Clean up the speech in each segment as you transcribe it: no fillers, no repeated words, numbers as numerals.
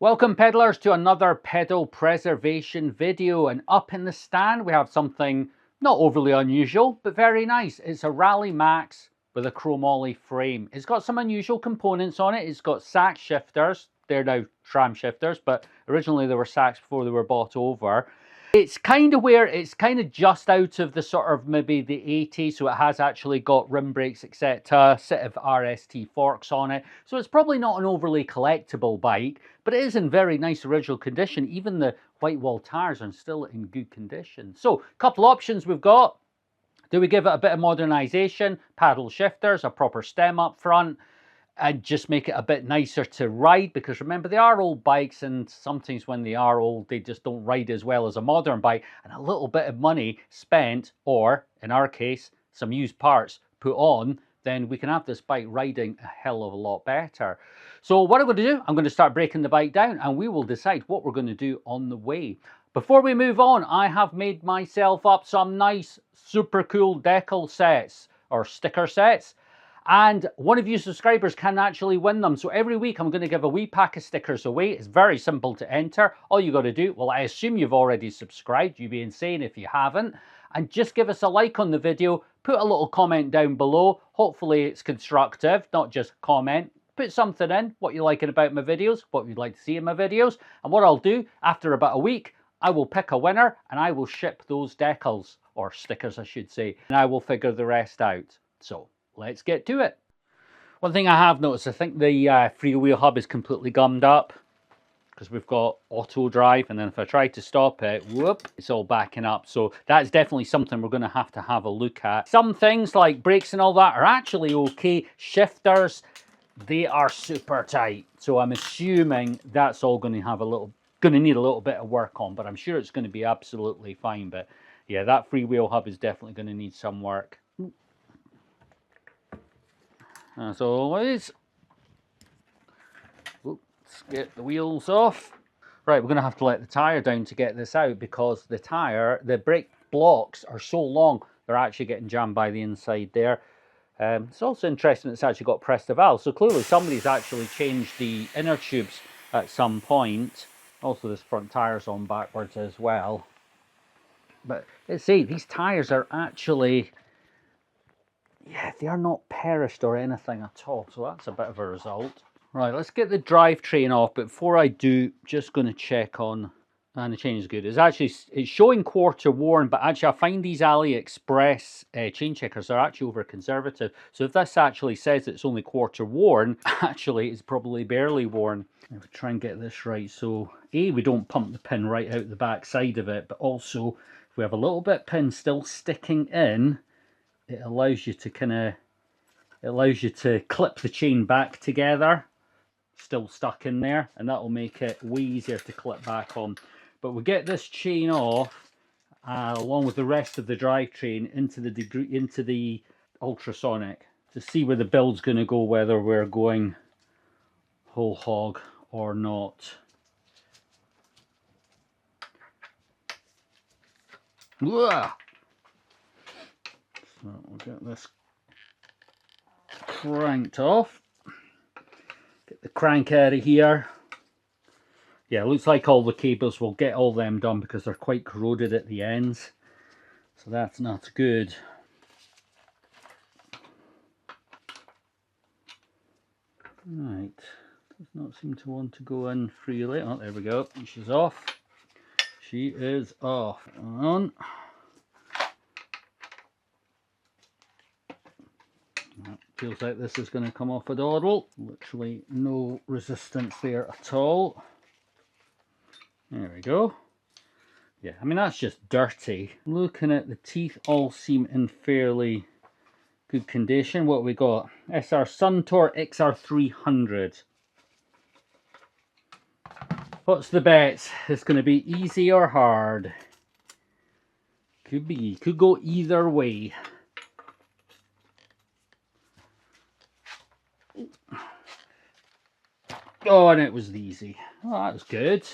Welcome pedalers to another pedal preservation video, and up in the stand we have something not overly unusual but very nice. It's a Raleigh Max with a chromoly frame. It's got some unusual components on it. It's got sack shifters. They're now tram shifters, but originally they were sacks before they were bought over. It's kind of just out of the sort of maybe the 80s, so it has actually got rim brakes, etc., set of RST forks on it. So it's probably not an overly collectible bike, but it is in very nice original condition. Even the white wall tires are still in good condition. So a couple options we've got. Do we give it a bit of modernisation, paddle shifters, a proper stem up front, and just make it a bit nicer to ride? Because remember, they are old bikes, and sometimes when they are old, they just don't ride as well as a modern bike. And a little bit of money spent, or in our case, some used parts put on, then we can have this bike riding a hell of a lot better. So what I'm going to do, I'm going to start breaking the bike down, and we will decide what we're going to do on the way. Before we move on, I have made myself up some nice, super cool decal sets, or sticker sets. And one of you subscribers can actually win them. So every week I'm going to give a wee pack of stickers away. It's very simple to enter. All you got to do, well, I assume you've already subscribed. You'd be insane if you haven't. And just give us a like on the video. Put a little comment down below. Hopefully it's constructive, not just comment. Put something in, what you're liking about my videos, what you'd like to see in my videos. And what I'll do, after about a week, I will pick a winner and I will ship those decals, or stickers I should say, and I will figure the rest out. So let's get to it. One thing I have noticed, I think the free wheel hub is completely gummed up because we've got auto drive, and then if I try to stop it, whoop, it's all backing up. So that's definitely something we're going to have a look at. Some things like brakes and all that are actually okay. Shifters, they are super tight. So I'm assuming that's all going to need a little bit of work on, but I'm sure it's going to be absolutely fine. But yeah, that free wheel hub is definitely going to need some work. As always, let's get the wheels off. Right, we're going to have to let the tyre down to get this out, because the brake blocks are so long, they're actually getting jammed by the inside there. It's also interesting it's actually got pressed a valve, so clearly somebody's actually changed the inner tubes at some point. Also, this front tyre's on backwards as well. But let's see, these tyres are actually, yeah, they are not perished or anything at all, so that's a bit of a result. Right, let's get the drivetrain off, but before I do, just going to check on, and the chain is good. It's showing quarter worn, but actually I find these AliExpress chain checkers are actually over conservative. So if this actually says it's only quarter worn, actually it's probably barely worn. If we try and get this right, so A, we don't pump the pin right out the back side of it, but also if we have a little bit pin still sticking in, it allows you to clip the chain back together, still stuck in there, and that will make it way easier to clip back on. But we'll get this chain off along with the rest of the drivetrain into the Ultrasonic to see where the build's going to go, whether we're going whole hog or not. So we'll get this cranked off. Get the crank out of here. Yeah, it looks like all the cables, will get all them done because they're quite corroded at the ends. So that's not good. Right, does not seem to want to go in freely. Oh, there we go. She's off. She is off. On. Feels like this is going to come off a dawdle. Literally no resistance there at all. There we go. Yeah, I mean, that's just dirty. Looking at the teeth, all seem in fairly good condition. What we got? SR Suntour XR300. What's the bet? It's going to be easy or hard? Could go either way. Oh, and it was easy. Oh, that was good.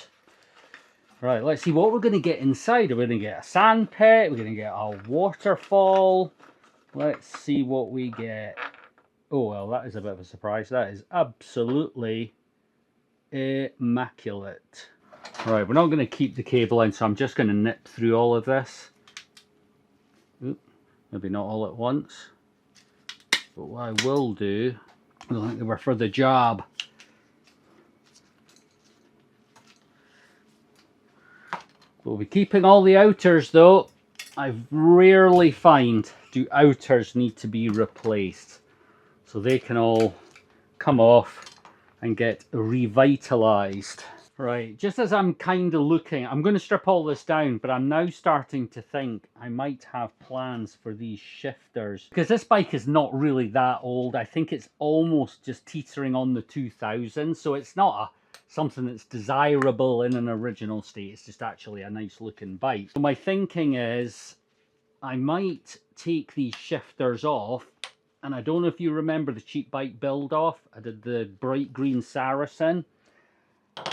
Right, let's see what we're going to get inside. Are we going to get a sand pit? We're going to get a waterfall. Let's see what we get. Oh, well, that is a bit of a surprise. That is absolutely immaculate. Right, we're not going to keep the cable in, so I'm just going to nip through all of this. Oop, maybe not all at once. But what I will do, I don't think they were for the job. We'll be keeping all the outers though. I rarely find do outers need to be replaced. So they can all come off and get revitalized. Right, just as I'm kind of looking, I'm going to strip all this down, but I'm now starting to think I might have plans for these shifters. Because this bike is not really that old. I think it's almost just teetering on the 2000s, so it's not something that's desirable in an original state. It's just actually a nice looking bike. So my thinking is I might take these shifters off, and I don't know if you remember the cheap bike build off. I did the bright green Saracen.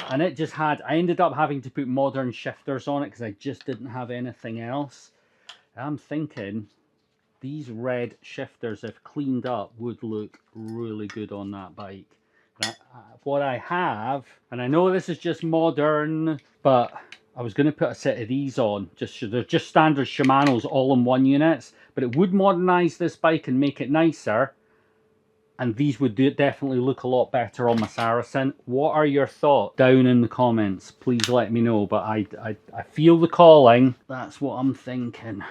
And it just had, I ended up having to put modern shifters on it because I just didn't have anything else. I'm thinking these red shifters, if cleaned up, would look really good on that bike. What I have, and I know this is just modern, but I was going to put a set of these on. They're just standard Shimano's all-in-one units, but it would modernize this bike and make it nicer. And these would definitely look a lot better on my Saracen. What are your thoughts? Down in the comments, please let me know. But I feel the calling. That's what I'm thinking.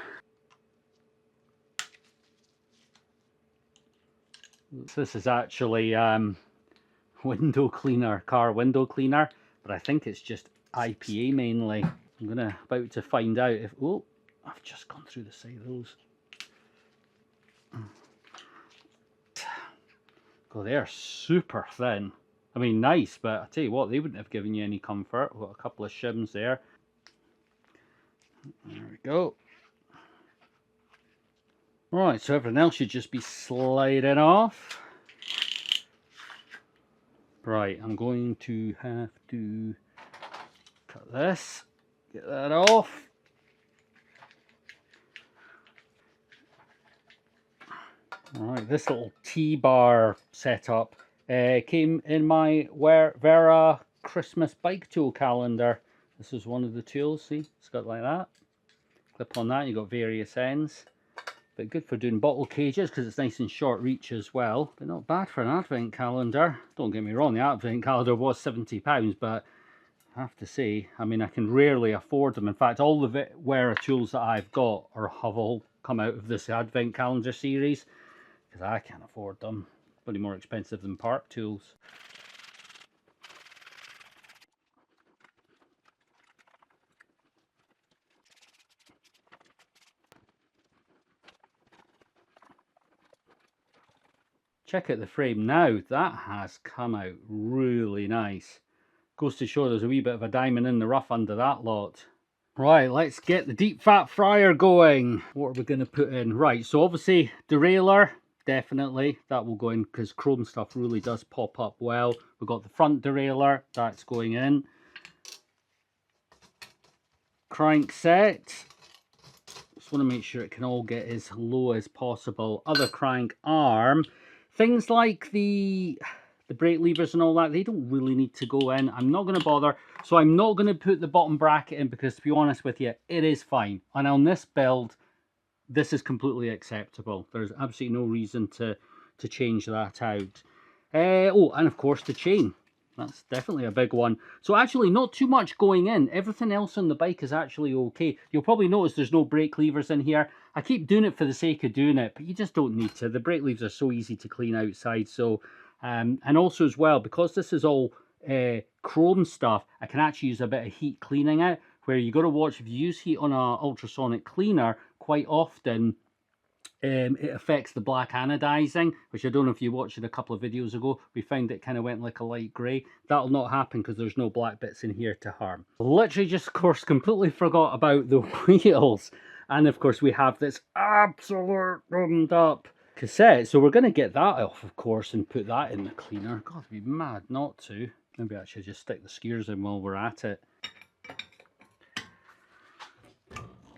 This is actually window cleaner, car window cleaner. But I think it's just IPA mainly. I'm about to find out if... Oh, I've just gone through the side of those. Oh, they're super thin. I mean, nice, but I tell you what, they wouldn't have given you any comfort. We've got a couple of shims there. There we go. Right, so everything else should just be sliding off. Right, I'm going to have to cut this, get that off. Alright, this little T-bar setup came in my Vera Christmas bike tool calendar. This is one of the tools, see? It's got like that. Clip on that, you've got various ends. But good for doing bottle cages because it's nice and short reach as well. But not bad for an advent calendar. Don't get me wrong, the advent calendar was £70, but I have to say, I mean, I can rarely afford them. In fact, all the Vera tools that I've got have all come out of this advent calendar series. Because I can't afford them. Pretty more expensive than park tools. Check out the frame now. That has come out really nice. Goes to show there's a wee bit of a diamond in the rough under that lot. Right, let's get the deep fat fryer going. What are we going to put in? Right, so obviously derailleur. Definitely, that will go in because chrome stuff really does pop up well. We've got the front derailleur, that's going in. Crankset, just want to make sure it can all get as low as possible. Other crank arm, things like the brake levers and all that, they don't really need to go in. I'm not going to bother, so I'm not going to put the bottom bracket in because, to be honest with you, it is fine. And on this build, this is completely acceptable. There's absolutely no reason to change that out. Oh, and of course the chain. That's definitely a big one. So actually not too much going in. Everything else on the bike is actually okay. You'll probably notice there's no brake levers in here. I keep doing it for the sake of doing it, but you just don't need to. The brake levers are so easy to clean outside. So, and also as well, because this is all chrome stuff, I can actually use a bit of heat cleaning it, where you got to watch if you use heat on a ultrasonic cleaner, quite often it affects the black anodizing, which I don't know if you watched it a couple of videos ago. We found it kind of went like a light grey. That'll not happen because there's no black bits in here to harm. Literally just, of course, completely forgot about the wheels. And of course we have this absolute rummed up cassette. So we're going to get that off, of course, and put that in the cleaner. God, it'd be mad not to. Maybe I should just stick the skiers in while we're at it.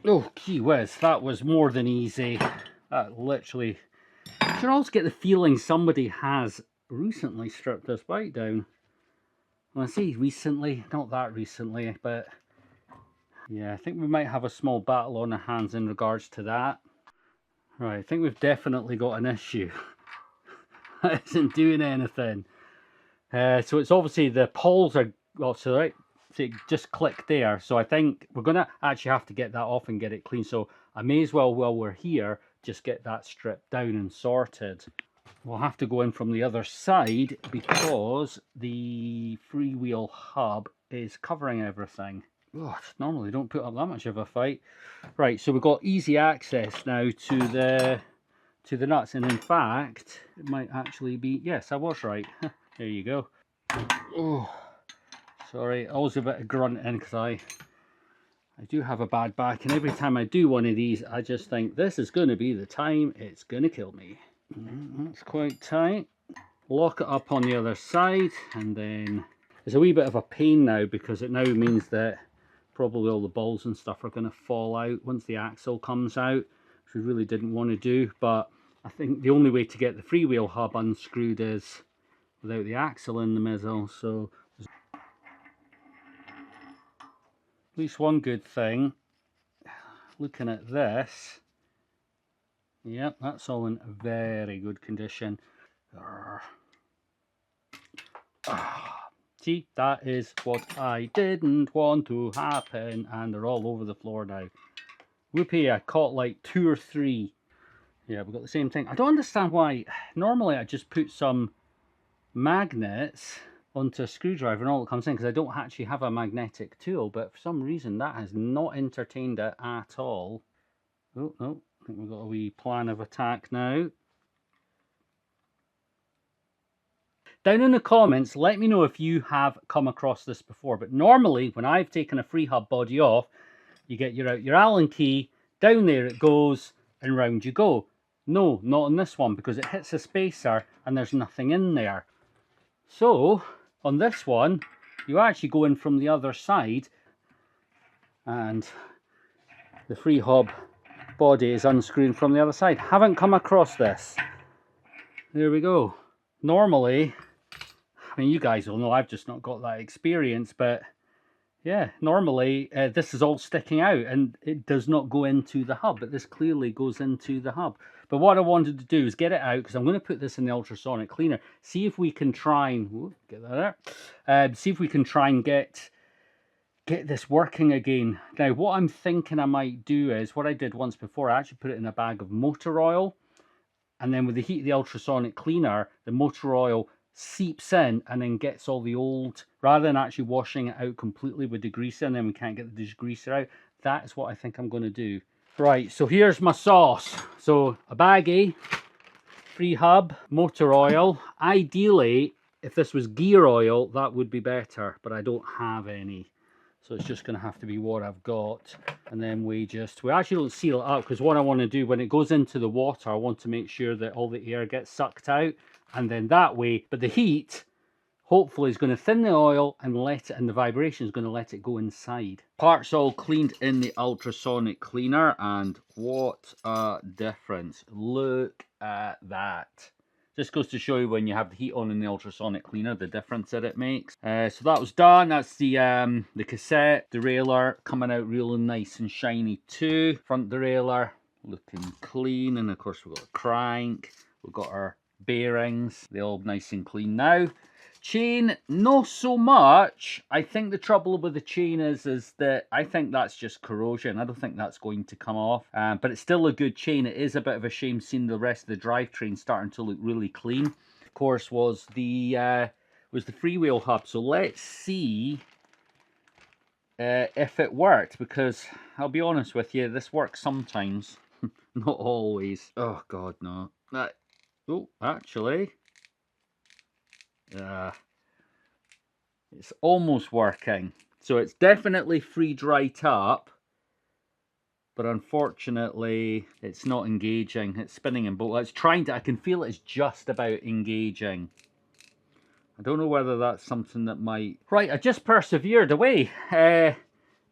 Oh, gee whiz, that was more than easy. That literally... You should also get the feeling somebody has recently stripped this bike down. Well, I say recently, not that recently, but yeah, I think we might have a small battle on our hands in regards to that. Right, I think we've definitely got an issue. It isn't doing anything. So it's obviously the poles are, well, so right, so it just clicked there. So I think we're going to actually have to get that off and get it clean. So I may as well, while we're here, just get that stripped down and sorted. We'll have to go in from the other side because the freewheel hub is covering everything. Oh, normally don't put up that much of a fight. Right, so we've got easy access now to the nuts, and in fact, it might actually be, yes, I was right. There you go. Oh, sorry, always a bit of grunting because I do have a bad back, and every time I do one of these, I just think this is going to be the time it's going to kill me. That's quite tight. Lock it up on the other side, and then it's a wee bit of a pain now because it now means that probably all the balls and stuff are going to fall out once the axle comes out, which we really didn't want to do. But I think the only way to get the freewheel hub unscrewed is without the axle in the middle. So at least one good thing, looking at this, yep, that's all in very good condition. See, that is what I didn't want to happen, and they're all over the floor now. Whoopee, I caught like 2 or 3. Yeah, we've got the same thing. I don't understand why. Normally I just put some magnets onto a screwdriver and all that comes in, because I don't actually have a magnetic tool, but for some reason that has not entertained it at all. Oh, no, I think we've got a wee plan of attack now. Down in the comments, let me know if you have come across this before. But normally, when I've taken a Freehub body off, you get your Allen key, down there it goes, and round you go. No, not on this one, because it hits a spacer and there's nothing in there. So, on this one, you actually go in from the other side, and the Freehub body is unscrewing from the other side. Haven't come across this. There we go. Normally, I mean, you guys will know I've just not got that experience, but yeah, normally this is all sticking out and it does not go into the hub, but this clearly goes into the hub. But what I wanted to do is get it out, because I'm going to put this in the ultrasonic cleaner, see if we can try and get that out. See if we can try and get this working again. Now, what I'm thinking I might do is what I did once before. I actually put it in a bag of motor oil, and then with the heat of the ultrasonic cleaner, the motor oil seeps in and then gets all the old, rather than actually washing it out completely with degreaser, and then we can't get the degreaser out. That is what I think I'm going to do. Right, so here's my sauce. So a baggie, Freehub, motor oil. Ideally, if this was gear oil, that would be better, but I don't have any. So it's just going to have to be what I've got. And then we actually don't seal it up, because what I want to do when it goes into the water, I want to make sure that all the air gets sucked out. And then that way, but the heat hopefully is going to thin the oil and and the vibration is going to let it go inside. Parts all cleaned in the ultrasonic cleaner, and what a difference. Look at that. Just goes to show you when you have the heat on in the ultrasonic cleaner, the difference that it makes. So that was done. That's the cassette derailleur coming out real nice and shiny too. Front derailleur looking clean, and of course we've got a crank. We've got our bearings, they're all nice and clean now. Chain, not so much. I think the trouble with the chain is that I think that's just corrosion. I don't think that's going to come off, but it's still a good chain. It is a bit of a shame seeing the rest of the drivetrain starting to look really clean. Of course, was the freewheel hub. So let's see if it worked, because I'll be honest with you, this works sometimes, not always. Oh God, no. Oh, actually, it's almost working. So it's definitely freed right up, but unfortunately, it's not engaging. It's spinning in both. It's trying to. I can feel it's just about engaging. I don't know whether that's something that might. Right, I just persevered away,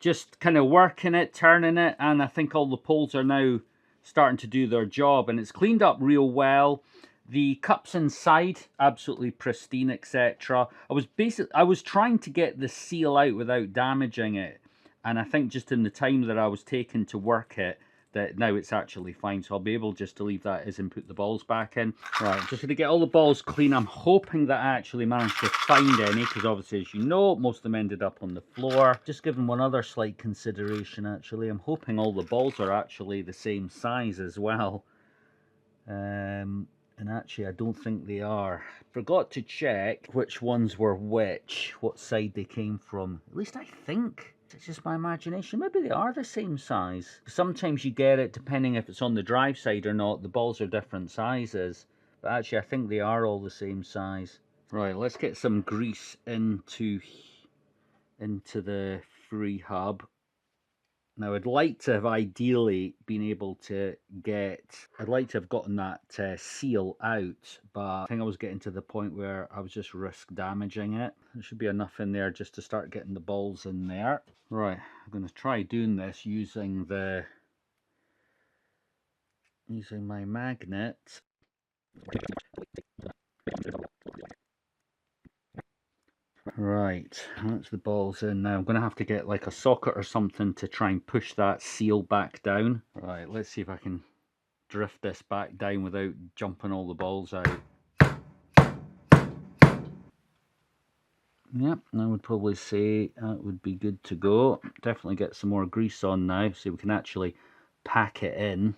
just kind of working it, turning it, and I think all the poles are now starting to do their job, and it's cleaned up real well. The cups inside, absolutely pristine, etc. I was trying to get the seal out without damaging it, and I think just in the time that I was taking to work it, that now it's actually fine. So I'll be able just to leave that as and put the balls back in. Right, just going to get all the balls clean. I'm hoping that I actually managed to find any, because obviously, as you know, most of them ended up on the floor. Just giving one other slight consideration, actually. I'm hoping all the balls are actually the same size as well. And actually, I don't think they are. Forgot to check which ones were which, what side they came from. At least I think. It's just my imagination. Maybe they are the same size. Sometimes you get it depending if it's on the drive side or not. The balls are different sizes. But actually, I think they are all the same size. Right, let's get some grease into the Freehub. Now, I'd like to have ideally been able to I'd like to have gotten that seal out, but I think I was getting to the point where I was just risk damaging it. There should be enough in there just to start getting the balls in there. Right, I'm going to try doing this using my magnet. Right, that's the balls in now. I'm going to have to get like a socket or something to try and push that seal back down. Right, let's see if I can drift this back down without jumping all the balls out. Yep, I would probably say that would be good to go. Definitely get some more grease on now so we can actually pack it in.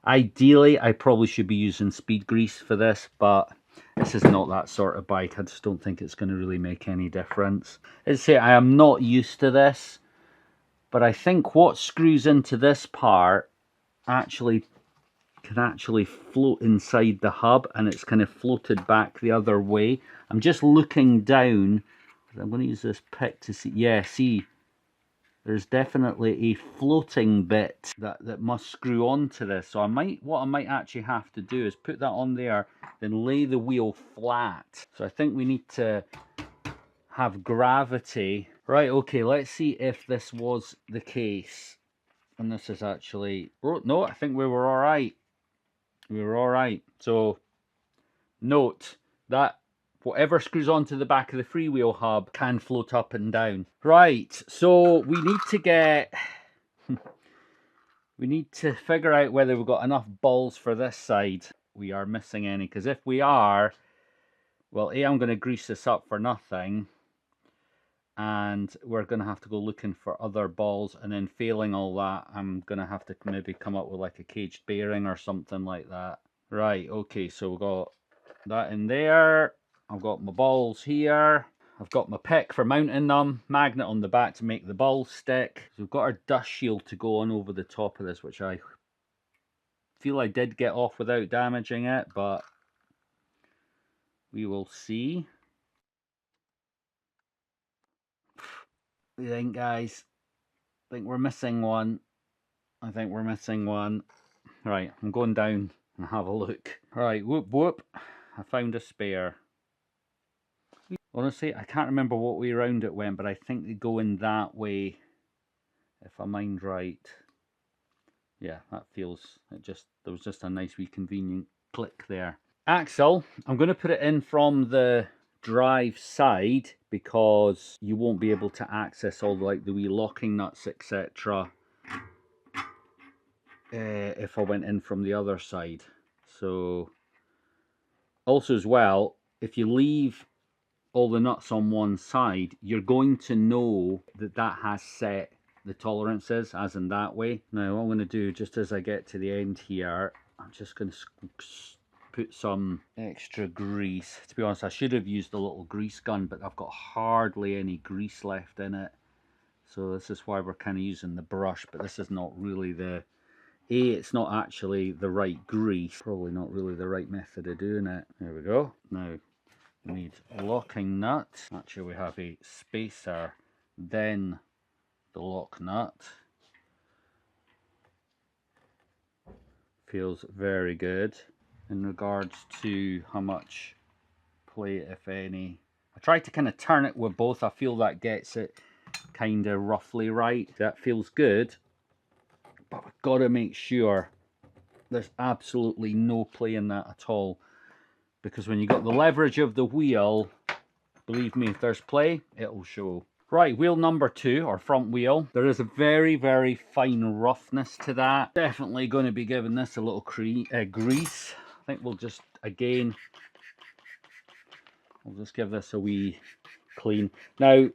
Ideally, I probably should be using speed grease for this, but this is not that sort of bike. I just don't think it's going to really make any difference. As I say, I am not used to this, but I think what screws into this part can actually float inside the hub, and it's kind of floated back the other way. I'm just looking down. I'm going to use this pick to see. Yeah, see, there's definitely a floating bit that must screw onto this. So what I might actually have to do is put that on there, then lay the wheel flat. So I think we need to have gravity. Right, okay, let's see if this was the case. And this is actually, oh, no, I think we were all right. We were all right. So note that whatever screws onto the back of the freewheel hub can float up and down. Right, so we need to figure out whether we've got enough balls for this side. We are missing any, because if we are, well, I'm going to grease this up for nothing, and we're going to have to go looking for other balls, and then failing all that, I'm going to have to maybe come up with like a caged bearing or something like that. Right, okay, so we've got that in there. I've got my balls here. I've got my pick for mounting them, magnet on the back to make the balls stick. So we've got our dust shield to go on over the top of this, which I feel I did get off without damaging it, but we will see. What do you think, guys? I think we're missing one. I think we're missing one. Right, I'm going down and have a look. Right, whoop whoop. I found a spare. Honestly, I can't remember what way around it went, but I think they go in that way, if I mind right. Yeah, that feels, there was just a nice wee convenient click there. Axle, I'm going to put it in from the drive side, because you won't be able to access all the wee locking nuts, etc. If I went in from the other side. So, also as well, if you leave all the nuts on one side, you're going to know that has set the tolerances, as in that way. Now what I'm going to do, just as I get to the end here, I'm just going to put some extra grease. To be honest, I should have used a little grease gun, but I've got hardly any grease left in it. So this is why we're kind of using the brush, but this is not really it's not actually the right grease. Probably not really the right method of doing it. There we go. Now, we need locking nut. Actually, we have a spacer, then the lock nut. Feels very good. In regards to how much play, if any, I tried to kind of turn it with both. I feel that gets it kind of roughly right. That feels good, but I've got to make sure There's absolutely no play in that at all, because when you got the leverage of the wheel, believe me, if there's play, it'll show. Right, wheel number 2, or front wheel. There is a very, very fine roughness to that. Definitely going to be giving this a little grease. I think we'll just, again, we'll just give this a wee clean. Now,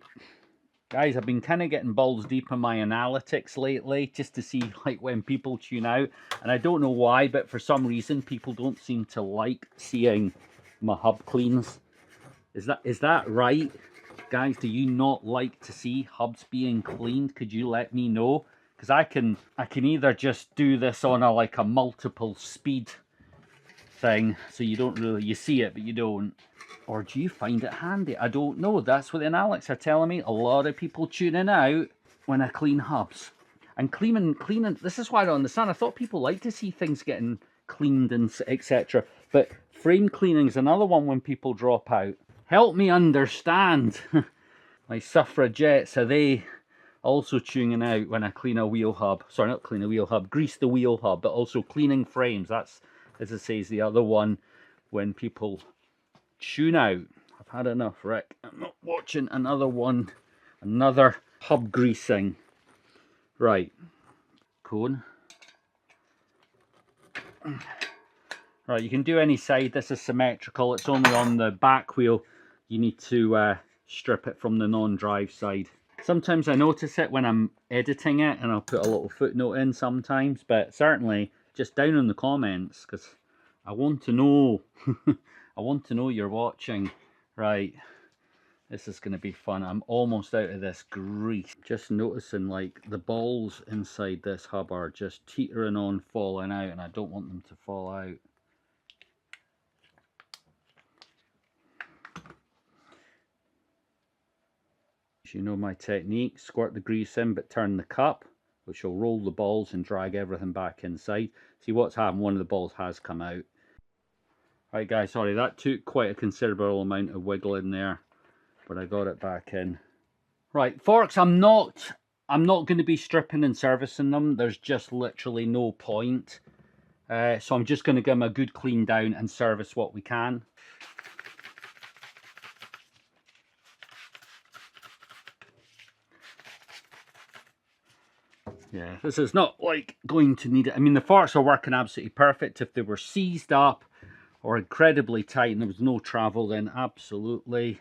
guys, I've been kind of getting balls deep in my analytics lately, just to see like when people tune out. And I don't know why, but for some reason, people don't seem to like seeing my hub cleans. Is that right? Guys, do you not like to see hubs being cleaned? Could you let me know? Because I can either just do this on a like a multiple speed thing, so you don't really, you see it but you don't, or do you find it handy? I don't know. That's what the analytics are telling me. A lot of people tuning out when I clean hubs. And cleaning, this is why I don't understand. I thought people like to see things getting cleaned and etc. But frame cleaning is another one when people drop out. Help me understand. My suffragettes, are they also tuning out when I clean a wheel hub? Sorry, not clean a wheel hub, grease the wheel hub, but also cleaning frames. That's, as I say, is the other one when people tune out. I've had enough, Rick. I'm not watching another one, another hub greasing. Right, cone. Right, you can do any side. This is symmetrical. It's only on the back wheel. You need to strip it from the non-drive side. Sometimes I notice it when I'm editing it, and I'll put a little footnote in sometimes, but certainly just down in the comments, because I want to know. I want to know you're watching. Right, this is going to be fun. I'm almost out of this grease. Just noticing like the balls inside this hub are just teetering on falling out, and I don't want them to fall out. You know my technique, squirt the grease in but turn the cup, which will roll the balls and drag everything back inside. See what's happened, one of the balls has come out. Right guys, sorry, that took quite a considerable amount of wiggle in there, but I got it back in. Right, forks, I'm not going to be stripping and servicing them. There's just literally no point. So I'm just going to give them a good clean down and service what we can. Yeah, this is not like going to need it. I mean, the forks are working absolutely perfect. If they were seized up or incredibly tight and there was no travel, then absolutely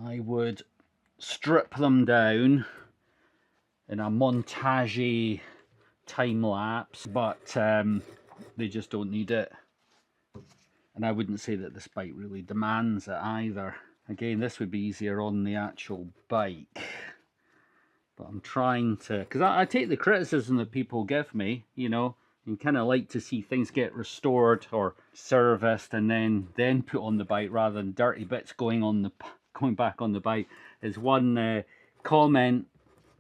I would strip them down in a montage time lapse, but they just don't need it. And I wouldn't say that this bike really demands it either. Again, this would be easier on the actual bike. But I'm trying to, because I take the criticism that people give me, you know, and kind of like to see things get restored or serviced and then put on the bike rather than dirty bits going back on the bike. Is one comment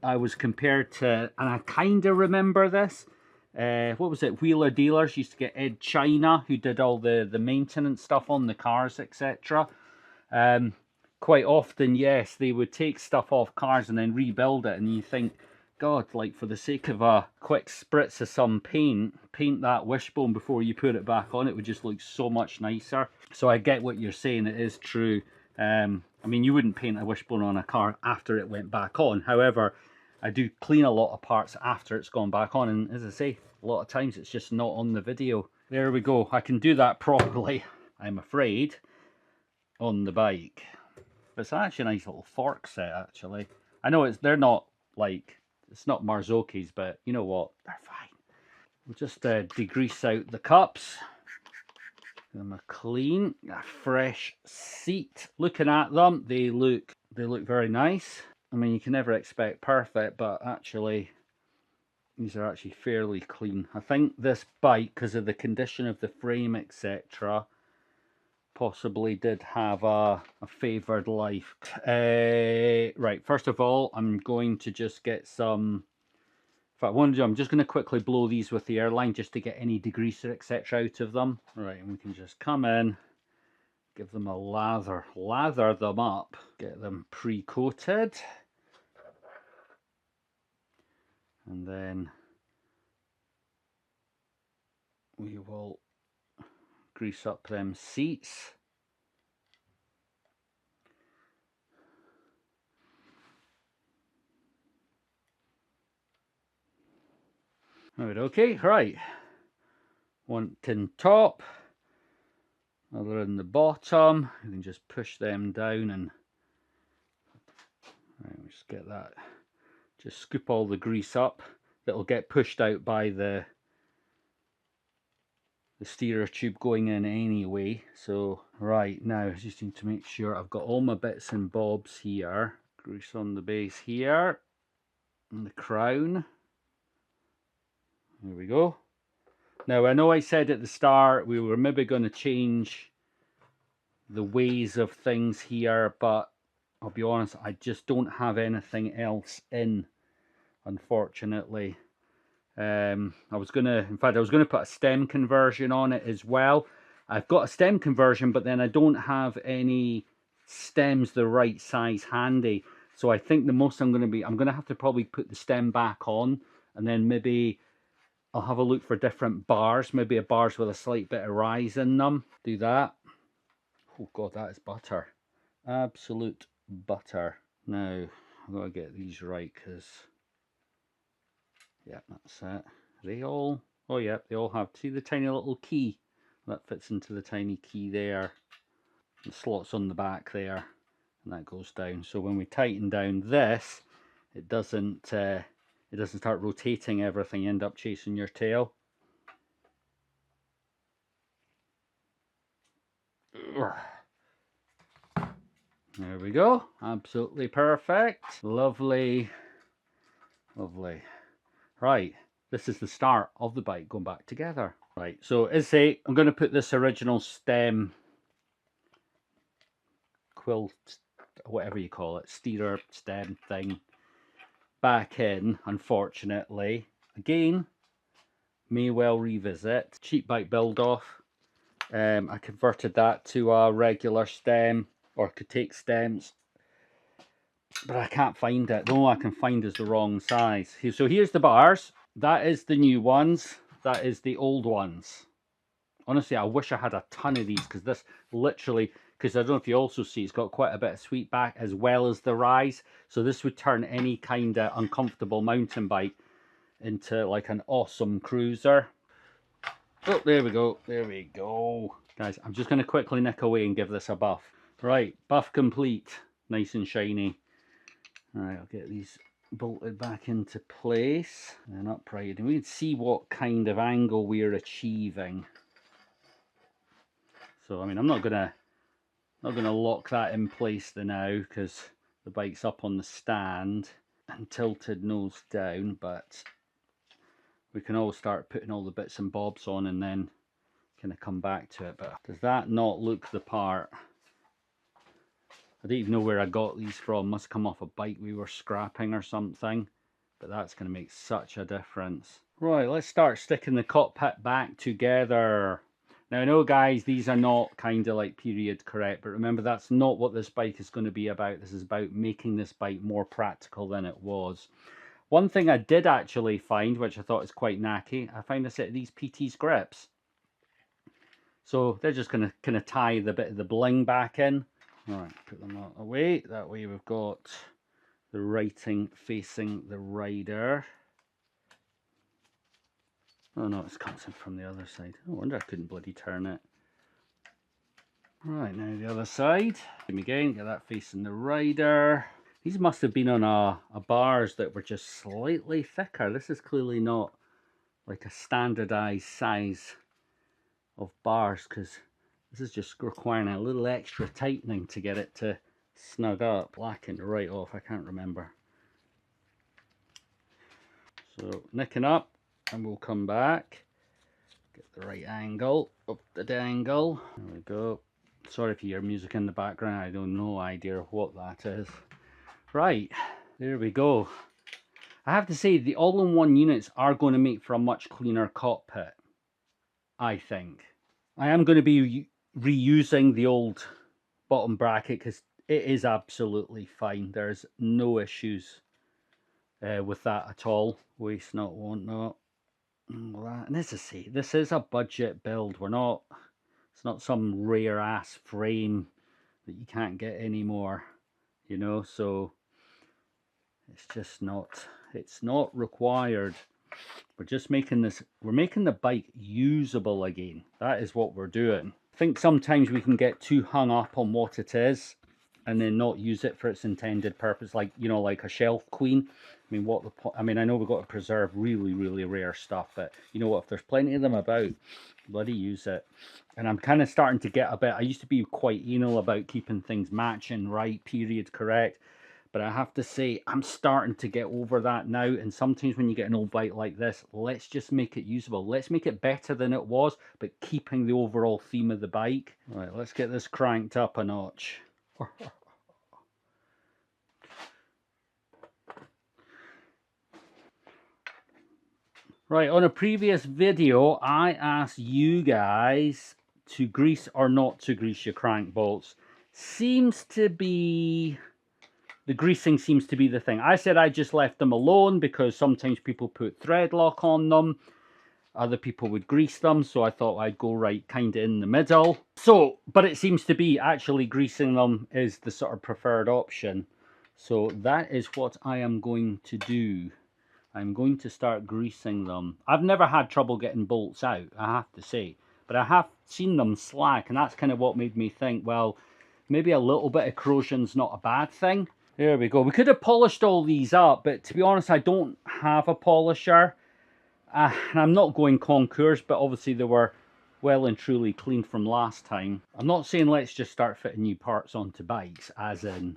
I was compared to, and I kind of remember this. What was it? Wheeler Dealers used to get Ed China, who did all the maintenance stuff on the cars, etc. Quite often, yes, they would take stuff off cars and then rebuild it, and you think, God, like for the sake of a quick spritz of some paint that wishbone before you put it back on. It would just look so much nicer. So I get what you're saying, it is true. I mean, you wouldn't paint a wishbone on a car after it went back on. However, I do clean a lot of parts after it's gone back on, and as I say, a lot of times it's just not on the video. There we go. I can do that properly, I'm afraid, on the bike. It's actually a nice little fork set, actually. I know they're not like, it's not Marzocchi's, but you know what? They're fine. We'll just degrease out the cups. Give them a clean, a fresh seat. Looking at them, they look very nice. I mean, you can never expect perfect, but actually, these are actually fairly clean. I think this bike, because of the condition of the frame, etc., possibly did have a favoured life. Right, first of all, I'm going to just get some, in fact, I'm just going to quickly blow these with the airline just to get any degreaser, etc. out of them. Right, and we can just come in, give them a lather them up, get them pre-coated, and then we will grease up them seats. Right, okay, right. One tin top, other in the bottom. You can just push them down and right, we'll just get that. Just scoop all the grease up that'll get pushed out by the steerer tube going in anyway. So right now I just need to make sure I've got all my bits and bobs here. Grease on the base here and the crown. There we go. Now I know I said at the start we were maybe going to change the ways of things here, but I'll be honest, I just don't have anything else in, unfortunately. In fact, I was gonna put a stem conversion on it as well. I've got a stem conversion, but then I don't have any stems the right size handy. So I think the most I'm gonna have to probably put the stem back on, and then maybe I'll have a look for different bars, maybe a bars with a slight bit of rise in them. Do that. Oh God, that is butter. Absolute butter. Now, I've got to get these right, because yeah, that's it. They all, oh yeah, they all have, see the tiny little key? That fits into the tiny key there. The slot's on the back there, and that goes down. So when we tighten down this, it doesn't start rotating everything, you end up chasing your tail. There we go, absolutely perfect. Lovely, lovely. Right, this is the start of the bike going back together. Right, so as I say, I'm going to put this original stem, quilt, whatever you call it, steerer stem thing, back in, unfortunately. Again, may well revisit. Cheap bike build off. I converted that to a regular stem, or could take stems, but I can't find it. The only I can find is the wrong size. So here's the bars. That is the new ones. That is the old ones. Honestly, I wish I had a ton of these, because this literally, because I don't know if you also see, it's got quite a bit of sweep back as well as the rise. So this would turn any kind of uncomfortable mountain bike into like an awesome cruiser. Oh, there we go. There we go. Guys, I'm just going to quickly nick away and give this a buff. Right, buff complete. Nice and shiny. All right, I'll get these bolted back into place and upright, and we can see what kind of angle we're achieving. So I mean, I'm not gonna lock that in place now, because the bike's up on the stand and tilted nose down, but we can always start putting all the bits and bobs on and then kind of come back to it. But does that not look the part? I don't even know where I got these from. Must come off a bike we were scrapping or something, but that's going to make such a difference. Right, let's start sticking the cockpit back together. Now I know, guys, these are not kind of like period correct, but remember, that's not what this bike is going to be about. This is about making this bike more practical than it was. One thing I did actually find, which I thought is quite knacky, I found a set of these PT's grips. So they're just going to kind of tie the bit of the bling back in. Right, put them out away. That way we've got the writing facing the rider. Oh no, it's coming from the other side. No wonder I couldn't bloody turn it. Right, now the other side. Again, get that facing the rider. These must have been on a bars that were just slightly thicker. This is clearly not like a standardized size of bars, because this is just requiring a little extra tightening to get it to snug up. Blackened right off, I can't remember. So nicking up, and we'll come back. Get the right angle, up the dangle. There we go. Sorry if you hear music in the background, I don't know idea what that is. Right, there we go. I have to say, the all-in-one units are going to make for a much cleaner cockpit, I think. I am going to be reusing the old bottom bracket, because it is absolutely fine. There's no issues with that at all. Waste not, want not. And as I say, this is a budget build. It's not some rare ass frame that you can't get anymore, you know, so it's just not, it's not required. We're just making this, we're making the bike usable again. That is what we're doing. I think sometimes we can get too hung up on what it is and then not use it for its intended purpose, like, you know, like a shelf queen. I mean, what the point? I mean, I know we've got to preserve really, really rare stuff, but you know what, if there's plenty of them about, bloody use it. And I'm kind of starting to get a bit, I used to be quite anal about keeping things matching, right, period, correct. But I have to say, I'm starting to get over that now. And sometimes when you get an old bike like this, let's just make it usable. Let's make it better than it was, but keeping the overall theme of the bike. Right, let's get this cranked up a notch. Right, on a previous video, I asked you guys to grease or not to grease your crank bolts. Seems to be... the greasing seems to be the thing. I said I just left them alone because sometimes people put thread lock on them. Other people would grease them, so I thought I'd go right kind of in the middle. So, but it seems to be actually greasing them is the sort of preferred option. So that is what I am going to do. I'm going to start greasing them. I've never had trouble getting bolts out, I have to say. But I have seen them slack, and that's kind of what made me think, well, maybe a little bit of corrosion's not a bad thing. There we go. We could have polished all these up, but to be honest, I don't have a polisher. And I'm not going concours, but obviously they were well and truly clean from last time. I'm not saying let's just start fitting new parts onto bikes, as in...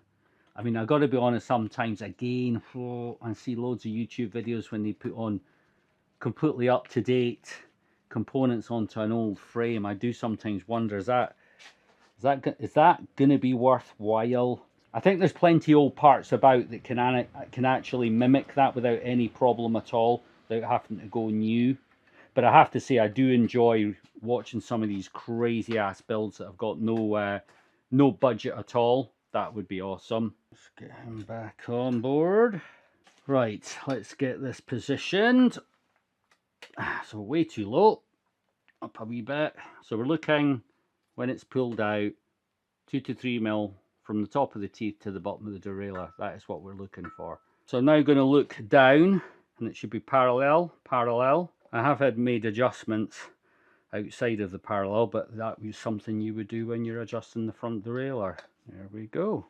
I mean, I've got to be honest, sometimes, again, I see loads of YouTube videos when they put on completely up-to-date components onto an old frame. I do sometimes wonder, is that going to be worthwhile? I think there's plenty of old parts about that can actually mimic that without any problem at all, without having to go new. But I have to say, I do enjoy watching some of these crazy-ass builds that have got no budget at all. That would be awesome. Let's get him back on board. Right, let's get this positioned. So way too low. Up a wee bit. So we're looking, when it's pulled out, 2 to 3 mil from the top of the teeth to the bottom of the derailleur. That is what we're looking for. So I'm now going to look down, and it should be parallel. I have had made adjustments outside of the parallel, but that was something you would do when you're adjusting the front derailleur. There we go.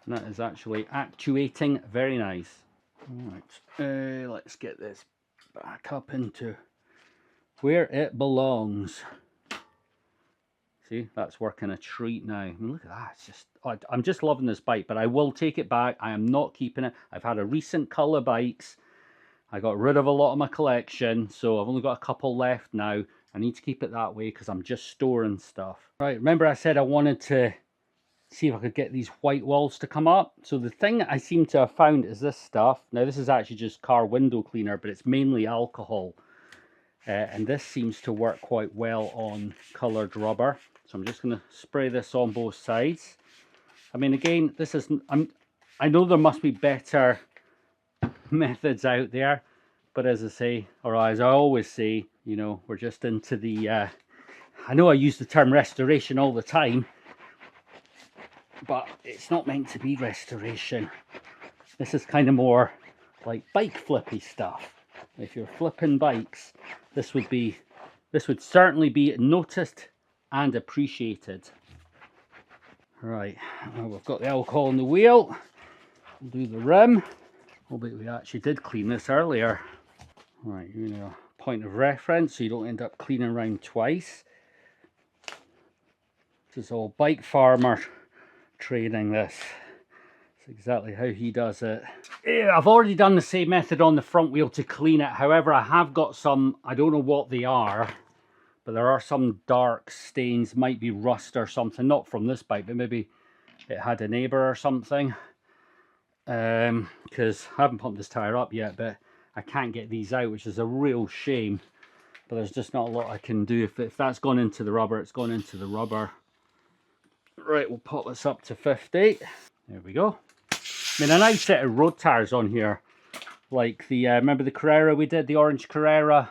And that is actually actuating very nice. Alright, let's get this back up into where it belongs. See, that's working a treat now. I mean, look at that. It's just, I'm just loving this bike, but I will take it back. I am not keeping it. I've had a recent colour bikes. I got rid of a lot of my collection, so I've only got a couple left now. I need to keep it that way because I'm just storing stuff. Right, remember I said I wanted to see if I could get these white walls to come up. So the thing I seem to have found is this stuff. Now this is actually just car window cleaner, but it's mainly alcohol. And this seems to work quite well on coloured rubber. So I'm just going to spray this on both sides. I mean, again, this is... I know there must be better methods out there. But as I say, or as I always say, you know, we're just into the... I know I use the term restoration all the time, but it's not meant to be restoration. This is kind of more like bike flippy stuff. If you're flipping bikes, this would certainly be noticed and appreciated. Right, well, we've got the alcohol in the wheel. We'll do the rim. Oh, but we actually did clean this earlier. Right, you know, point of reference so you don't end up cleaning around twice. This is all bike farmer training this. It's exactly how he does it. Yeah, I've already done the same method on the front wheel to clean it. However, I have got some, I don't know what they are, but there are some dark stains, might be rust or something, not from this bike, but maybe it had a neighbour or something. Because I haven't pumped this tyre up yet, but I can't get these out, which is a real shame. But there's just not a lot I can do. If that's gone into the rubber, it's gone into the rubber. Right, we'll pop this up to 50. There we go. I mean, a nice set of road tyres on here Like the, remember the Carrera we did, the orange Carrera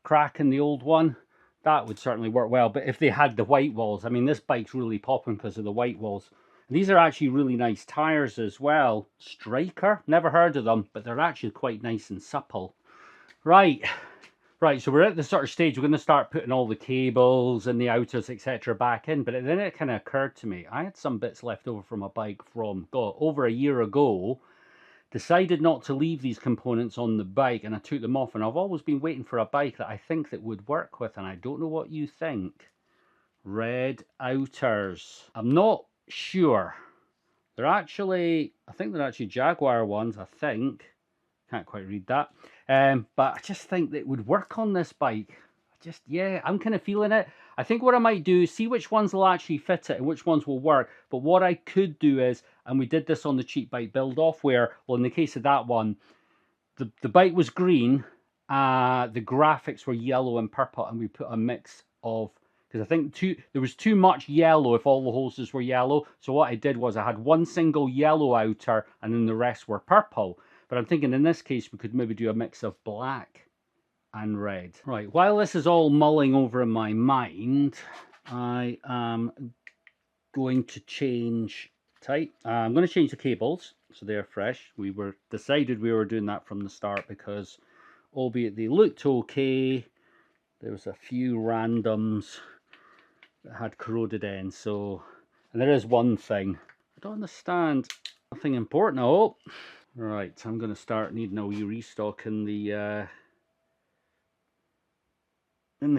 crack in the old one? That would certainly work well. But if they had the white walls, I mean, this bike's really popping because of the white walls. These are actually really nice tyres as well. Striker, never heard of them, but they're actually quite nice and supple. Right, so we're at the sort of stage we're going to start putting all the cables and the outers, etc. back in. But then it kind of occurred to me, I had some bits left over from a bike from, God, over a year ago. Decided not to leave these components on the bike, and I took them off, and I've always been waiting for a bike that I think that would work with, and I don't know what you think. Red outers. I'm not sure. They're actually, I think they're actually Jaguar ones, I think. Can't quite read that. But I just think that it would work on this bike. Yeah, I'm kind of feeling it. I think what I might do is see which ones will actually fit it and which ones will work. But what I could do is, and we did this on the cheap bike build off, where, well, in the case of that one, the bike was green, the graphics were yellow and purple, and we put a mix of, because I think there was too much yellow if all the hoses were yellow. So what I did was I had one single yellow outer and then the rest were purple. But I'm thinking in this case we could maybe do a mix of black and red. Right, while this is all mulling over in my mind, I am going to change type. I'm going to change the cables so they're fresh. We decided we were doing that from the start because, albeit they looked okay, there was a few randoms that had corroded ends. So, and there is one thing I don't understand. Nothing important, I hope. Right, I'm going to start needing a wee restock in the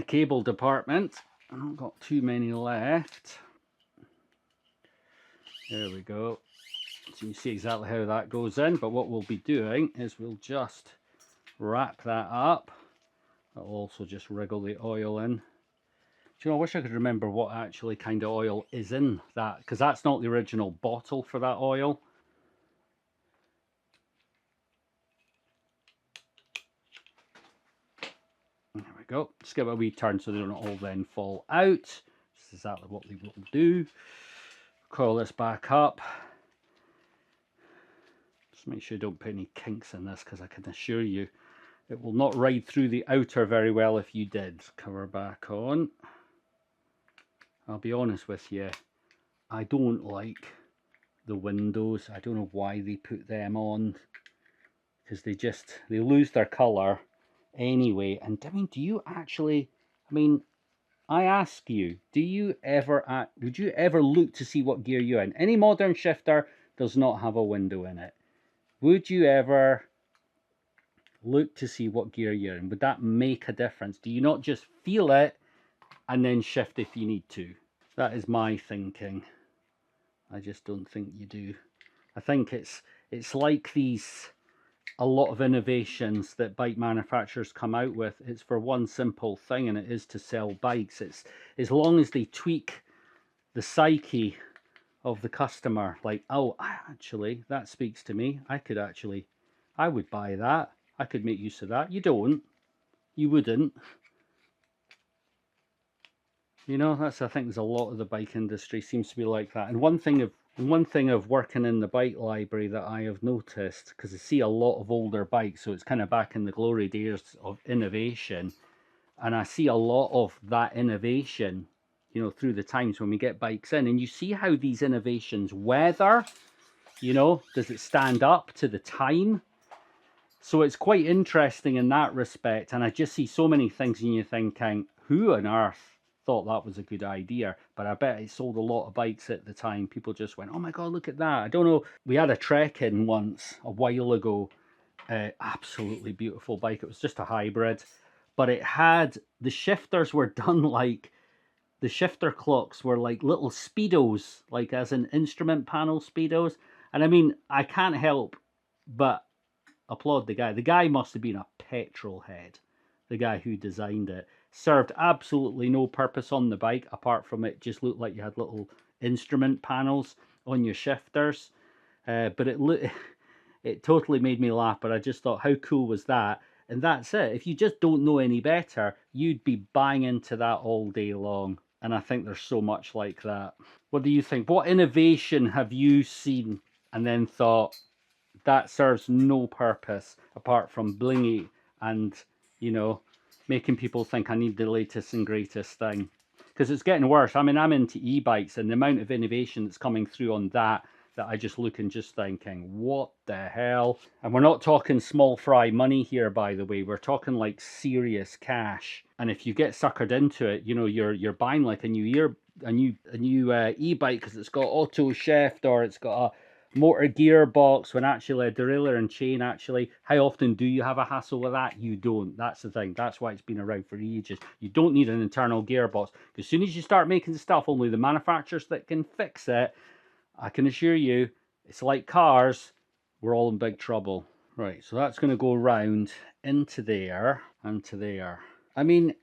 cable department. I don't got too many left. There we go. So you see exactly how that goes in, but what we'll be doing is we'll just wrap that up. I'll also just wriggle the oil in. Do you know, I wish I could remember what actually kind of oil is in that, because that's not the original bottle for that oil. There we go. Just give it a wee turn so they don't all then fall out. This is exactly what they will do. Coil this back up. Just make sure you don't put any kinks in this, because I can assure you it will not ride through the outer very well if you did. Cover back on. I'll be honest with you, I don't like the windows. I don't know why they put them on, because they lose their colour anyway. And I mean, do you actually, I mean, I ask you, would you ever look to see what gear you're in? Any modern shifter does not have a window in it. Would you ever look to see what gear you're in? Would that make a difference? Do you not just feel it and then shift if you need to? That is my thinking. I just don't think you do. I think it's like a lot of innovations that bike manufacturers come out with. It's for one simple thing, and it is to sell bikes. It's as long as they tweak the psyche of the customer, like, oh, actually, that speaks to me. I would buy that. I could make use of that. You don't. You wouldn't. You know, I think there's a lot of the bike industry seems to be like that. And one thing of working in the bike library that I have noticed, because I see a lot of older bikes, so it's kind of back in the glory days of innovation, and I see a lot of that innovation, you know, through the times when we get bikes in, and you see how these innovations weather, you know, does it stand up to the time? So it's quite interesting in that respect, and I just see so many things and you're thinking, who on earth thought that was a good idea? But I bet it sold a lot of bikes at the time. People just went, oh my god, look at that. I don't know, we had a Trek in once a while ago, absolutely beautiful bike. It was just a hybrid, but it had, the shifters were done like, the shifter clocks were like little speedos, like as in instrument panel speedos. And I mean, I can't help but applaud the guy. The guy must have been a petrol head, the guy who designed it. Served absolutely no purpose on the bike, apart from it just looked like you had little instrument panels on your shifters. But it totally made me laugh, but I just thought, how cool was that? And that's it. If you just don't know any better, you'd be buying into that all day long. And I think there's so much like that. What do you think? What innovation have you seen and then thought, that serves no purpose apart from blingy and, you know, making people think I need the latest and greatest thing. Because it's getting worse. I mean, I'm into e-bikes, and the amount of innovation that's coming through on that I just look and just thinking, what the hell? And we're not talking small fry money here, by the way. We're talking like serious cash. And if you get suckered into it, you know, you're buying like a new e-bike because it's got auto shift or it's got a motor gearbox, when actually a derailleur and chain, actually, how often do you have a hassle with that? You don't. That's the thing. That's why it's been around for ages. You don't need an internal gearbox. As soon as you start making stuff, only the manufacturers that can fix it, I can assure you, it's like cars, we're all in big trouble. Right, so that's going to go round into there and to there. I mean,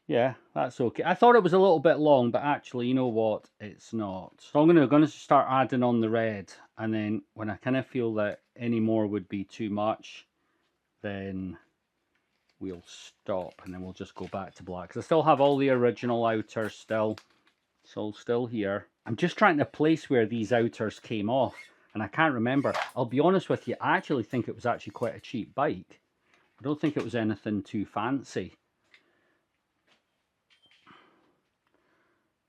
yeah, that's okay. I thought it was a little bit long, but actually, you know what? It's not. So I'm going to start adding on the red, and then when I kind of feel that any more would be too much, then we'll stop, and then we'll just go back to black. Because I still have all the original outers still. It's all still here. I'm just trying to place where these outers came off, and I can't remember. I'll be honest with you, I actually think it was actually quite a cheap bike. I don't think it was anything too fancy.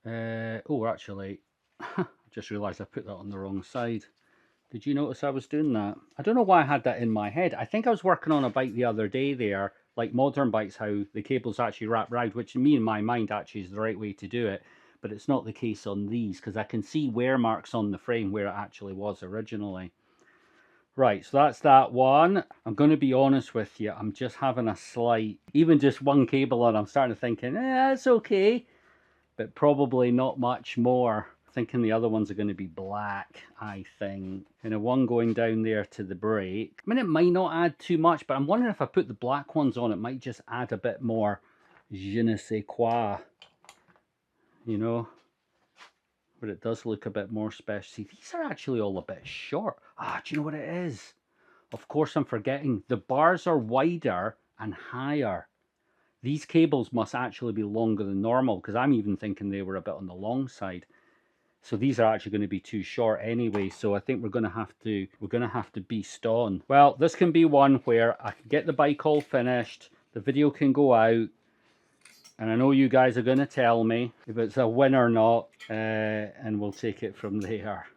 Oh, actually, I just realised I put that on the wrong side. Did you notice I was doing that? I don't know why I had that in my head. I think I was working on a bike the other day there, like modern bikes, how the cable's actually wrapped round, which to me in my mind actually is the right way to do it. But it's not the case on these, because I can see wear marks on the frame where it actually was originally. Right, so that's that one. I'm going to be honest with you, I'm just having a slight, even just one cable on, I'm starting to thinking, it's okay, but probably not much more. Thinking the other ones are going to be black, I think. And a one going down there to the brake. I mean, it might not add too much, but I'm wondering if I put the black ones on, it might just add a bit more je ne sais quoi, you know, but it does look a bit more special. See, these are actually all a bit short. Ah, do you know what it is? Of course, I'm forgetting. The bars are wider and higher. These cables must actually be longer than normal, because I'm even thinking they were a bit on the long side. So these are actually going to be too short anyway. So I think we're going to have to beast on. Well, this can be one where I can get the bike all finished. The video can go out. And I know you guys are going to tell me if it's a win or not. And we'll take it from there.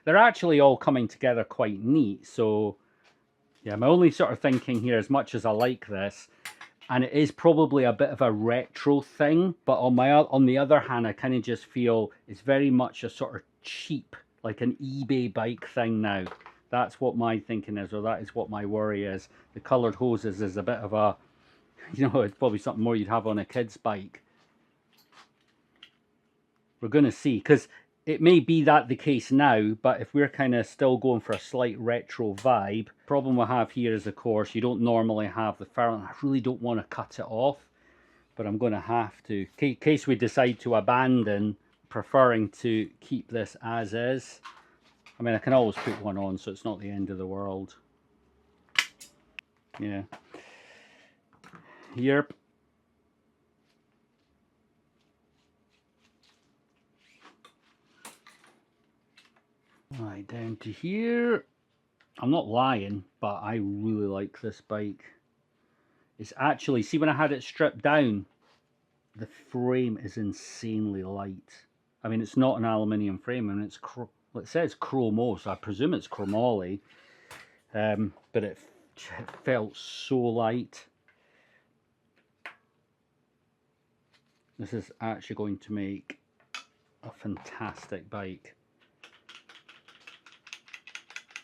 They're actually all coming together quite neat. So yeah, my only sort of thinking here, as much as I like this, and it is probably a bit of a retro thing, but on the other hand, I kind of just feel it's very much a sort of cheap, like an eBay bike thing now. That's what my thinking is, or that is what my worry is. The coloured hoses is a bit of a, you know, it's probably something more you'd have on a kid's bike. We're going to see, because it may be that the case now, but if we're kind of still going for a slight retro vibe, problem we have here is, of course, you don't normally have the furlong. I really don't want to cut it off, but I'm going to have to, in case we decide to abandon, preferring to keep this as is. I mean, I can always put one on, so it's not the end of the world. Yeah. Yep. Right, down to here. I'm not lying, but I really like this bike. It's actually, see, when I had it stripped down, the frame is insanely light. I mean, it's not an aluminium frame, and it's, well, it says Cromo, so I presume it's chromoly, but it felt so light. This is actually going to make a fantastic bike.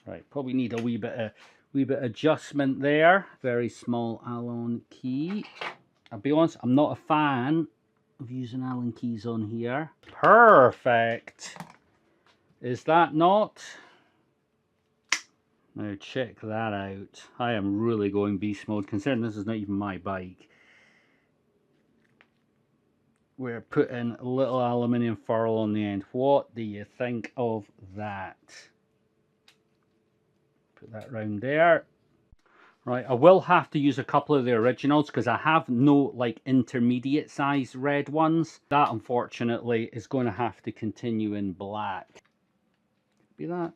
Right, probably need a wee bit of adjustment there. Very small Allen key. I'll be honest, I'm not a fan of using Allen keys on here. Perfect. Is that not? Now check that out. I am really going beast mode, considering this is not even my bike. We're putting a little aluminium furl on the end. What do you think of that? Put that round there. Right, I will have to use a couple of the originals because I have no like intermediate size red ones. That unfortunately is going to have to continue in black. be that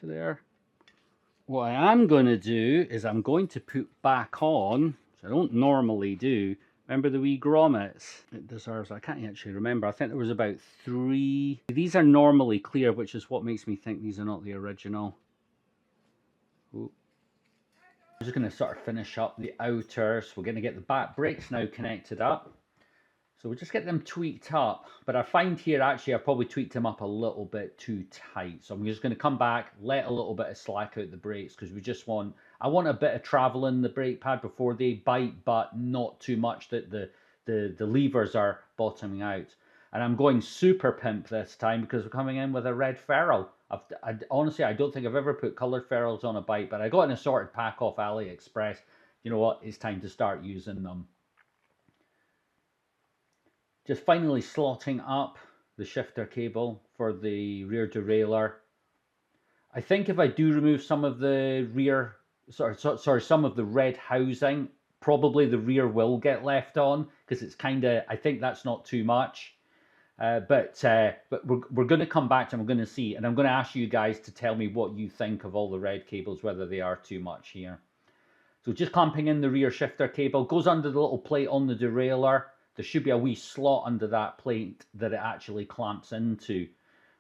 to there. What I am going to do is I'm going to put back on, which I don't normally do. Remember the wee grommets? It deserves, I can't actually remember. I think there was about 3. These are normally clear, which is what makes me think these are not the original. Ooh. I'm just going to sort of finish up the outers. We're going to get the back brakes now connected up. So we'll just get them tweaked up. But I find here, actually, I've probably tweaked them up a little bit too tight. So I'm just going to come back, let a little bit of slack out the brakes, because we just want, I want a bit of travel in the brake pad before they bite, but not too much that the levers are bottoming out. And I'm going super pimp this time because we're coming in with a red ferrule. Honestly, I don't think I've ever put coloured ferrules on a bike, but I got an assorted pack off AliExpress. You know what? It's time to start using them. Just finally slotting up the shifter cable for the rear derailleur. I think if I do remove some of the rear, some of the red housing, probably the rear will get left on because it's kind of, I think that's not too much. But we're going to come back to it and we're going to see, and I'm going to ask you guys to tell me what you think of all the red cables, whether they are too much here. So just clamping in the rear shifter cable, goes under the little plate on the derailleur. There should be a wee slot under that plate that it actually clamps into.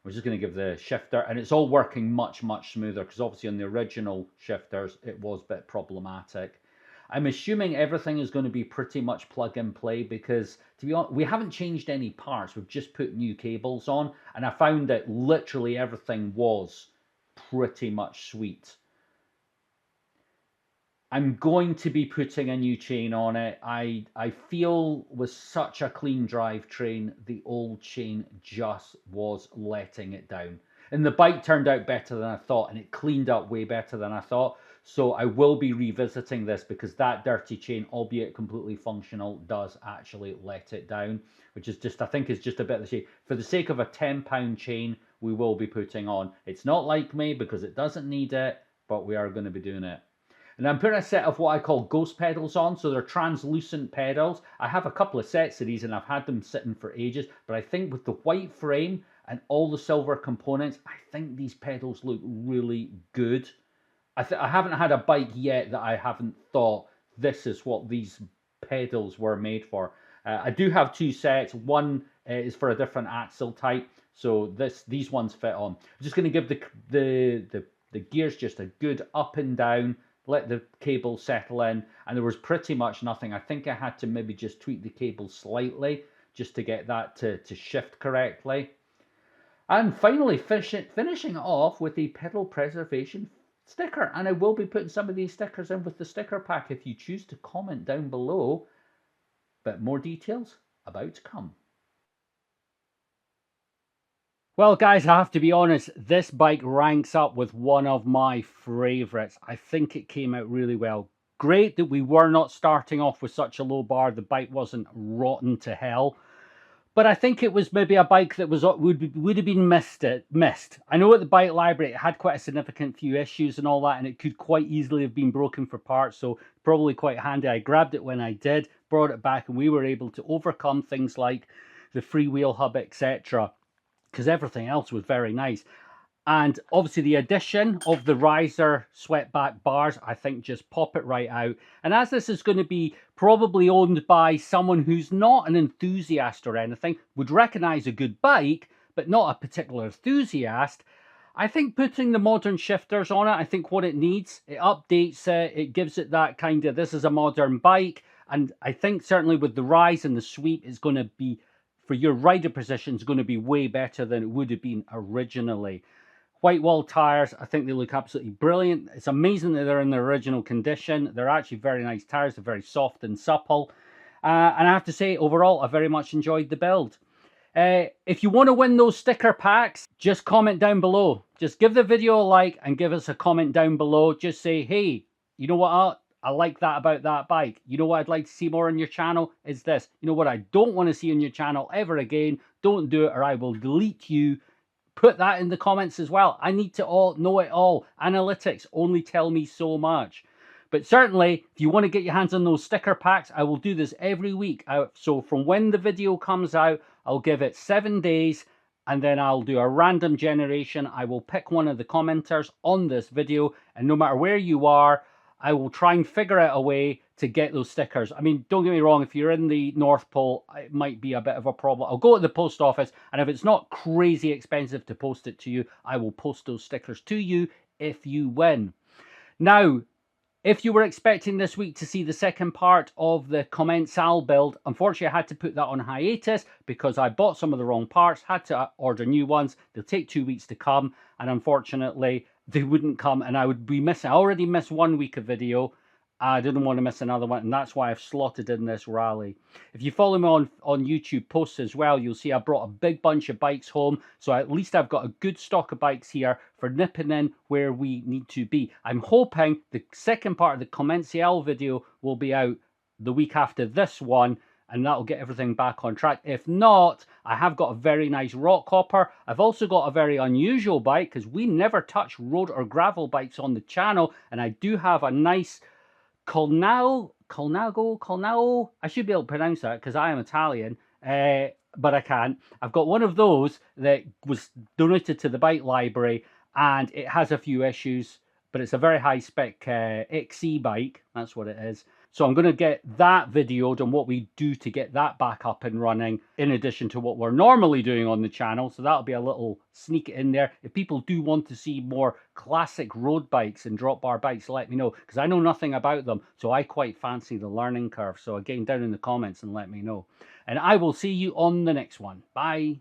We're just going to give the shifter, and it's all working much, much smoother because obviously on the original shifters it was a bit problematic. I'm assuming everything is going to be pretty much plug and play because, to be honest, we haven't changed any parts. We've just put new cables on, and I found that literally everything was pretty much sweet. I'm going to be putting a new chain on it. I feel with such a clean drivetrain, the old chain just was letting it down. And the bike turned out better than I thought, and it cleaned up way better than I thought. So I will be revisiting this because that dirty chain, albeit completely functional, does actually let it down, which is just, I think is just a bit of the shame. For the sake of a £10 chain, we will be putting on. It's not like me because it doesn't need it, but we are going to be doing it. And I'm putting a set of what I call ghost pedals on, so they're translucent pedals. I have a couple of sets of these and I've had them sitting for ages, but I think with the white frame and all the silver components, I think these pedals look really good. I haven't had a bike yet that I haven't thought this is what these pedals were made for. I do have 2 sets. One is for a different axle type, so these ones fit on. I'm just going to give the gears just a good up and down. Let the cable settle in, and there was pretty much nothing. I think I had to maybe just tweak the cable slightly just to get that to shift correctly. And finally finishing it off with the pedal preservation sticker. And I will be putting some of these stickers in with the sticker pack if you choose to comment down below. But more details about to come. Well, guys, I have to be honest, this bike ranks up with one of my favorites. I think it came out really well. Great that we were not starting off with such a low bar. The bike wasn't rotten to hell. But I think it was maybe a bike that would have been missed. I know at the bike library it had quite a significant few issues and all that, and it could quite easily have been broken for parts, so probably quite handy. I grabbed it when I did, brought it back, and we were able to overcome things like the freewheel hub, etc., because everything else was very nice. And obviously the addition of the riser swept back bars, I think just pop it right out. And as this is going to be probably owned by someone who's not an enthusiast or anything, would recognize a good bike, but not a particular enthusiast, I think putting the modern shifters on it, I think what it needs, it updates it, it gives it that kind of, this is a modern bike. And I think certainly with the rise and the sweep, it's going to be, for your rider position, is going to be way better than it would have been originally. White wall tyres, I think they look absolutely brilliant. It's amazing that they're in their original condition. They're actually very nice tyres. They're very soft and supple. And I have to say, overall, I very much enjoyed the build. If you want to win those sticker packs, just comment down below. Just give the video a like and give us a comment down below. Just say, hey, you know what? I like that about that bike. You know what I'd like to see more on your channel is this. You know what I don't want to see on your channel ever again? Don't do it or I will delete you. Put that in the comments as well. I need to know it all. Analytics only tell me so much. But certainly, if you want to get your hands on those sticker packs, I will do this every week. So from when the video comes out, I'll give it 7 days. and then I'll do a random generation. I will pick one of the commenters on this video, and no matter where you are, I will try and figure out a way to get those stickers. I mean, don't get me wrong, if you're in the North Pole, it might be a bit of a problem. I'll go to the post office, and if it's not crazy expensive to post it to you, I will post those stickers to you if you win. Now, if you were expecting this week to see the second part of the Commensal build, unfortunately I had to put that on hiatus because I bought some of the wrong parts, had to order new ones. They'll take 2 weeks to come, and unfortunately they wouldn't come, and I would be missing. I already missed 1 week of video. I didn't want to miss another one, and that's why I've slotted in this rally. If you follow me on YouTube posts as well, you'll see I brought a big bunch of bikes home, so at least I've got a good stock of bikes here for nipping in where we need to be. I'm hoping the second part of the Commensal video will be out the week after this one, and that'll get everything back on track. If not, I have got a very nice rock hopper. I've also got a very unusual bike, because we never touch road or gravel bikes on the channel, and I do have a nice Colnago. I should be able to pronounce that because I am Italian, but I can't. I've got one of those that was donated to the bike library, and it has a few issues, but it's a very high spec XC bike. That's what it is. So I'm going to get that videoed on what we do to get that back up and running, in addition to what we're normally doing on the channel. So that'll be a little sneak in there. If people do want to see more classic road bikes and drop bar bikes, let me know, because I know nothing about them. So I quite fancy the learning curve. So again, down in the comments and let me know. And I will see you on the next one. Bye.